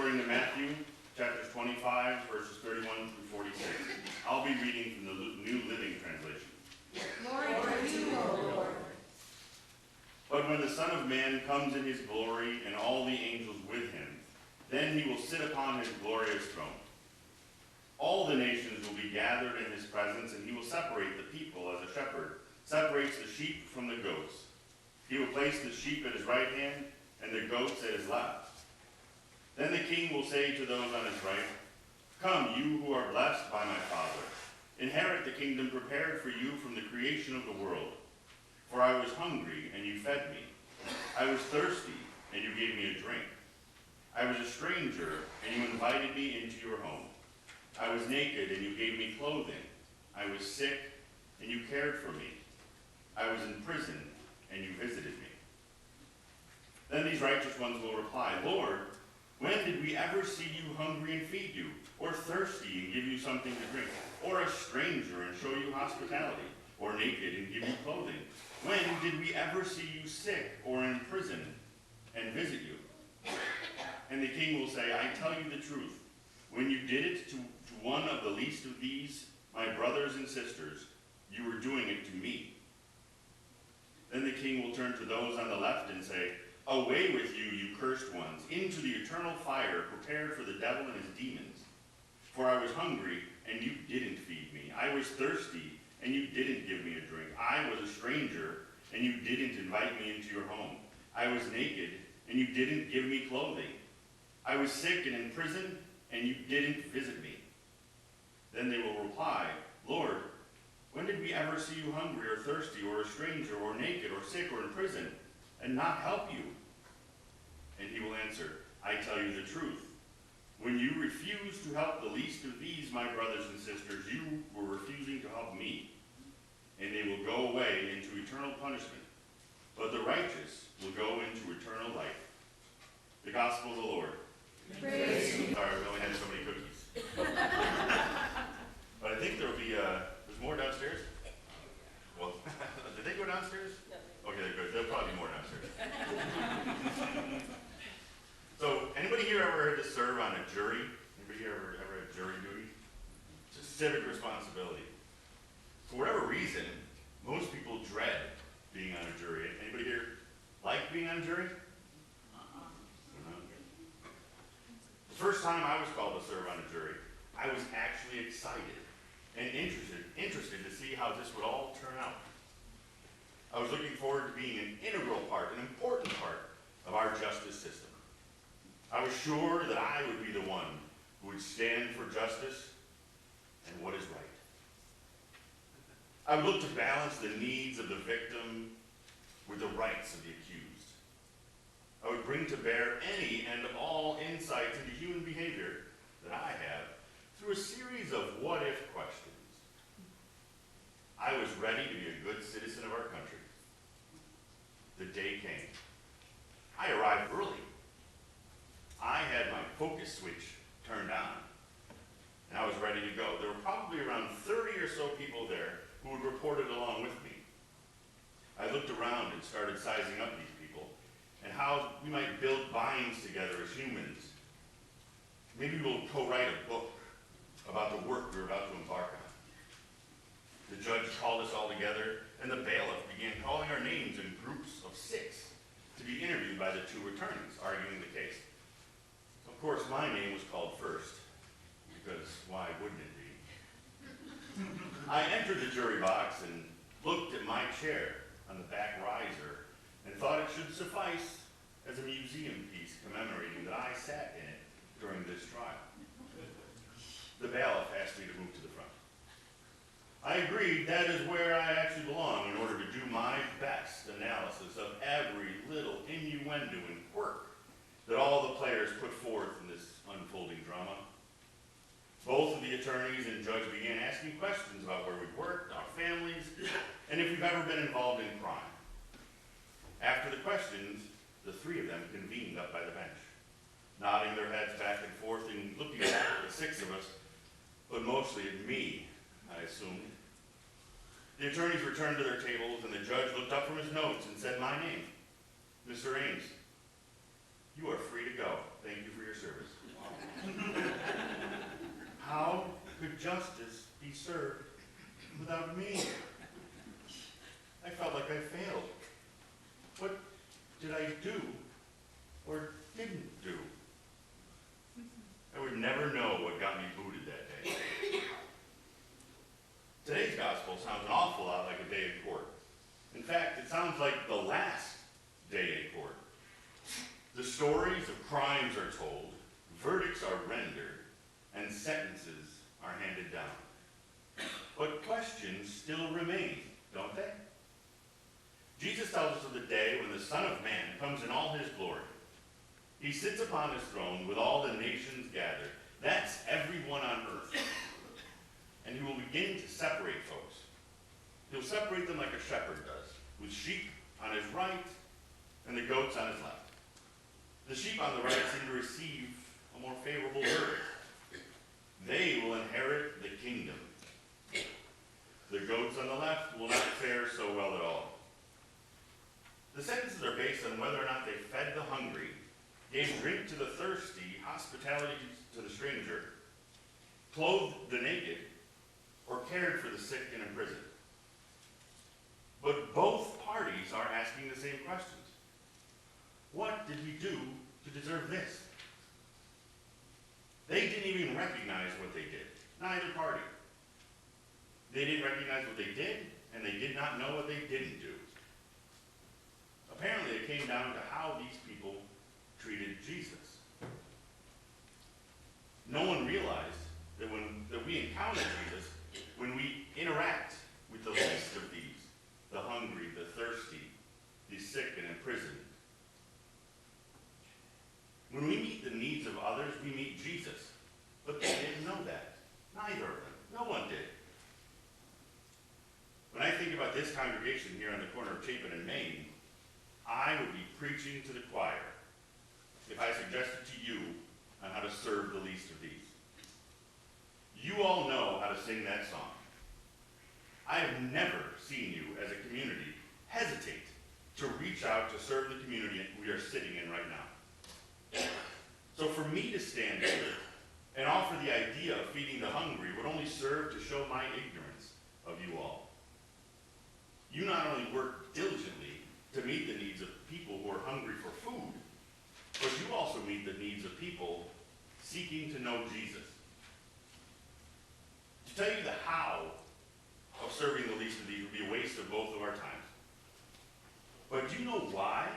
according to Matthew, chapters 25, verses 31 through 46. I'll be reading from the New Living Translation. Glory to you, O Lord. But when the Son of Man comes in his glory and all the angels with him, then he will sit upon his glorious throne. All the nations will be gathered in his presence, and he will separate the people as a shepherd separates the sheep from the goats. He will place the sheep at his right hand and the goats at his left. Then the king will say to those on his right, "Come, you who are blessed by my Father, inherit the kingdom prepared for you from the creation of the world. For I was hungry, and you fed me. I was thirsty, and you gave me a drink. I was a stranger, and you invited me into your home. I was naked, and you gave me clothing. I was sick, and you cared for me. I was in prison, and you visited me." Then these righteous ones will reply, "Lord, when did we ever see you hungry and feed you, or thirsty and give you something to drink, or a stranger and show you hospitality, or naked and give you clothing? When did we ever see you sick or in prison and visit you?" And the king will say, "I tell you the truth. When you did it to one of the least of these, my brothers and sisters, you were doing it to me." Then the king will turn to those on the left and say, "Away with you, you cursed ones, into the eternal fire prepared for the devil and his demons. For I was hungry, and you didn't feed me. I was thirsty, and you didn't give me a drink. I was a stranger, and you didn't invite me into your home. I was naked, and you didn't give me clothing. I was sick and in prison, and you didn't visit me." Then they will reply, "Lord, when did we ever see you hungry or thirsty or a stranger or naked or sick or in prison and not help you?" And he will answer, "I tell you the truth. When you refuse to help the least of these, my brothers and sisters, you were refusing to help me." And they will go away into eternal punishment, but the righteous will go into eternal life. The Gospel of the Lord. Praise you. Sorry, we only had so many cookies. But I think there'll be, there's more downstairs? Well, did they go downstairs? No. Okay, good. There'll probably be more downstairs. So, anybody here ever had to serve on a jury? Anybody here ever had jury duty? It's a civic responsibility. For whatever reason, most people dread being on a jury. Anybody here like being on a jury? The first time I was called to serve on a jury, I was actually excited and interested to see how this would all turn out. I was looking forward to being an integral part, an important part of our justice system. I was sure that I would be the one who would stand for justice and what is right. I would look to balance the needs of the victim with the rights of the accused. I would bring to bear any and all insights into human behavior that I have through a series of what-if questions. I was ready to be a good citizen of our country. The day came. I arrived early. I had my focus switch turned on, and I was ready to go. There were probably around 30 or so people there who had reported along with me. I looked around and started sizing up these people and how we might build binds together as humans. Maybe we'll co-write a book about the work we were about to embark on. The judge called us all together, and the bailiff began calling our names in groups of 6 to be interviewed by the 2 attorneys arguing the case. Of course, my name was called first, because why wouldn't it be? I entered the jury box and looked at my chair on the back riser and thought it should suffice as a museum piece commemorating that I sat in it during this trial. The bailiff asked me to move to the front. I agreed that is where I actually belong in order to do my best analysis of every little innuendo and quirk that all the players put forth in this unfolding drama. Both of the attorneys and judge began asking questions about where we've worked, our families, and if we've ever been involved in crime. After the questions, the 3 of them convened up by the bench, nodding their heads back and forth and looking at the 6 of us, but mostly at me, I assumed. The attorneys returned to their tables, and the judge looked up from his notes and said my name, "Mr. Eames, you are free to go. Thank you for your service." How could justice be served without me? I felt like I failed. What did I do or didn't do? I would never know what got me booted that day. Today's gospel sounds an awful lot like a day in court. In fact, it sounds like the last day in court. The stories of crimes are told, verdicts are rendered, and sentences are handed down. But questions still remain, don't they? Jesus tells us of the day when the Son of Man comes in all his glory. He sits upon his throne with all the nations gathered. That's everyone on earth. And he will begin to separate folks. He'll separate them like a shepherd does, with sheep on his right and the goats on his left. The sheep on the right seem to receive a more favorable verdict. They will inherit the kingdom. The goats on the left will not fare so well at all. The sentences are based on whether or not they fed the hungry, gave drink to the thirsty, hospitality to the stranger, clothed the naked, or cared for the sick and imprisoned. But both parties are asking the same questions. What did we do to deserve this? They didn't even recognize what they did. Neither party. They didn't recognize what they did, and they did not know what they didn't do. Apparently, it came down to how these people treated Jesus. No one realized that that we encounter Jesus when we interact with the least of these, the hungry, the thirsty, the sick and imprisoned. When we meet the needs of others, we meet Jesus. But they didn't know that. Neither of them. No one did. When I think about this congregation here on the corner of Chapin and Main, I would be preaching to the choir if I suggested to you on how to serve the least of these. You all know how to sing that song. I have never seen you as a community hesitate to reach out to serve the community we are sitting in right now. So for me to stand here and offer the idea of feeding the hungry would only serve to show my ignorance of you all. You not only work diligently to meet the needs of people who are hungry for food, but you also meet the needs of people seeking to know Jesus. To tell you the how of serving the least of these would be a waste of both of our times. But do you know why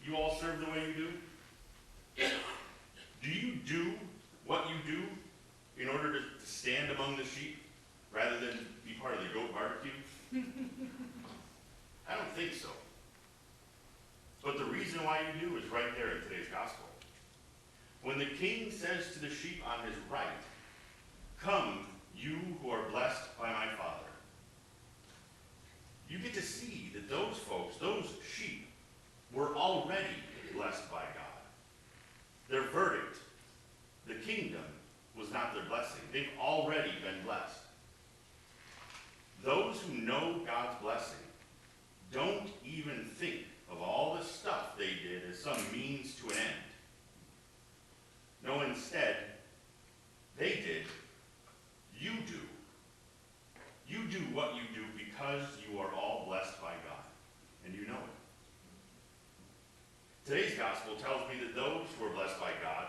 you all serve the way you do? Do you do what you do in order to stand among the sheep rather than be part of the goat barbecue? I don't think so. But the reason why you do is right there in today's gospel. When the king says to the sheep on his right, "Come, you who are blessed by my Father," you get to see that those folks, those sheep, were already blessed by God. Their verdict, the kingdom, was not their blessing. They've already been blessed. Those who know God's blessing don't even think of all the stuff they did as some means to an end. No, instead, they did, you do. You do what you do because you are all blessed by God, and you know it. Today's gospel tells me that those who are blessed by God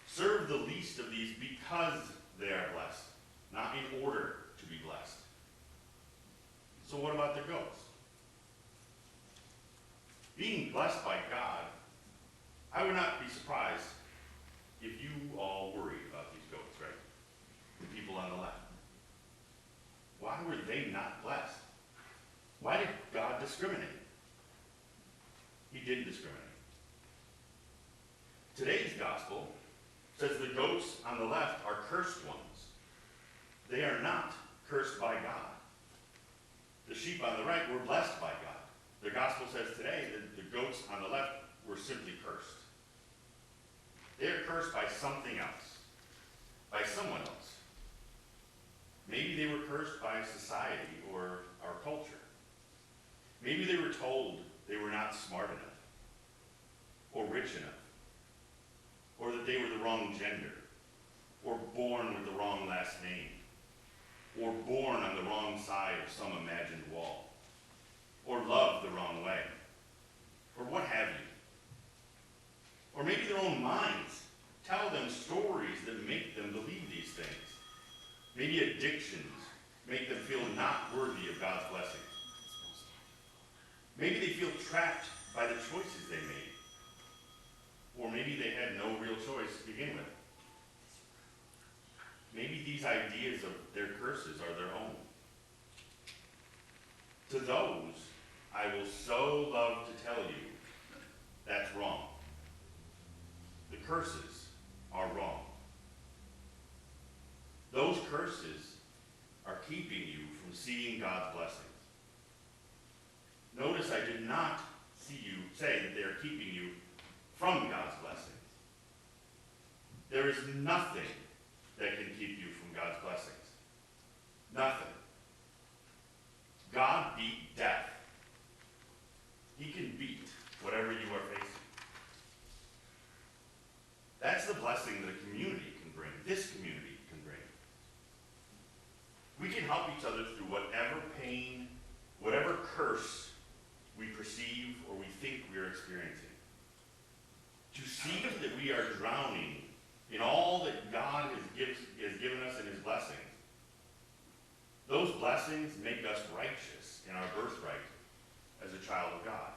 serve the least of these because they are blessed, not in order to be blessed. So what about the goats? Being blessed by God, I would not be surprised if you all worried about these goats, right? The people on the left. Why were they not blessed? Why did God discriminate? He didn't discriminate. Today's gospel says the goats on the left are cursed ones. They are not cursed by God. The sheep on the right were blessed by God. The gospel says today that the goats on the left were simply cursed. They are cursed by something else, by someone else. Maybe they were cursed by society or our culture. Maybe they were told they were not smart enough, or rich enough, or that they were the wrong gender. or born with the wrong last name, or born on the wrong side of some imagined wall, or loved the wrong way, or what have you. Or maybe their own minds tell them stories that make them believe these things. Maybe addictions make them feel not worthy of God's blessings. Maybe they feel trapped by the choices they made. Or maybe they had no real choice to begin with. Maybe these ideas of their curses are their own. To those, I will so love to tell you, that's wrong. The curses are wrong. Those curses are keeping you from seeing God's blessings. Notice I did not see you say that they are keeping you from God's blessings. There is nothing that can keep you from God's blessings. Nothing. God beat death. He can beat whatever you are facing. That's the blessing that a community can bring, this community can bring. We can help each other through whatever pain, whatever curse we perceive or we think we are experiencing. To see that we are drowning in all that God has given us in his blessings. Those blessings make us righteous in our birthright as a child of God.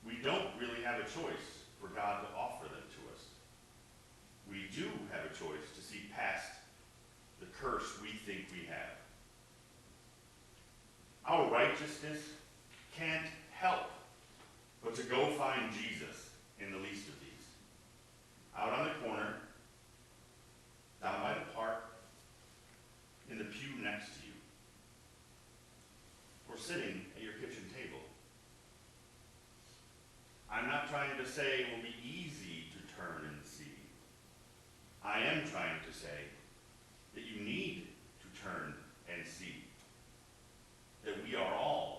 We don't really have a choice for God to offer them to us. We do have a choice to see past the curse we think we have. Our righteousness can't help but to go find Jesus in the least of these. Out on the corner, down by the park, in the pew next to you, or sitting at your kitchen table. I'm not trying to say it will be easy to turn and see. I am trying to say that you need to turn and see. That we are all